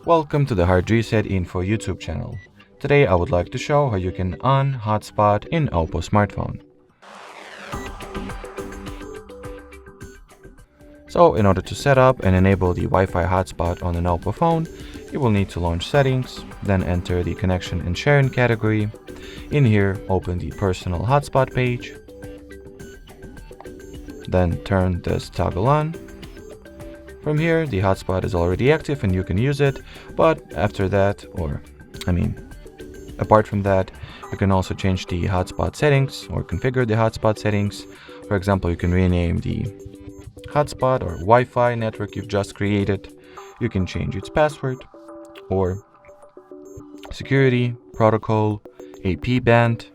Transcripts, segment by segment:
Welcome to the HardReset.Info YouTube channel. Today I would like to show how you can on hotspot in OPPO smartphone. So in order to set up and enable the Wi-Fi hotspot on an OPPO phone, you will need to launch settings, then enter the connection and sharing category. In here, open the personal hotspot page, then turn this toggle on. From here, the hotspot is already active and you can use it, but after that, apart from that, you can also change the hotspot settings or configure the hotspot settings. For example, you can rename the hotspot or Wi-Fi network you've just created. You can change its password or security, protocol, AP band,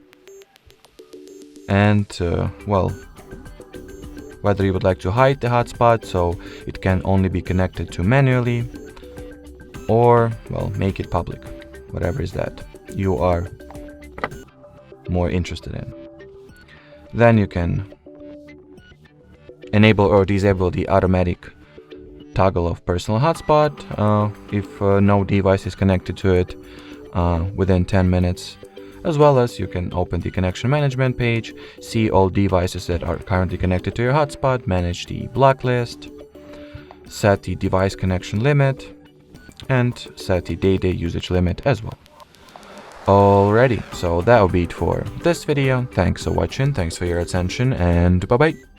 and whether you would like to hide the hotspot so it can only be connected to manually, or make it public, whatever is that you are more interested in. Then you can enable or disable the automatic toggle of personal hotspot if no device is connected to it within 10 minutes. As well as you can open the connection management page, see all devices that are currently connected to your hotspot, manage the block list, set the device connection limit, and set the data usage limit as well. Alrighty, so that will be it for this video. Thanks for watching, thanks for your attention, and bye bye.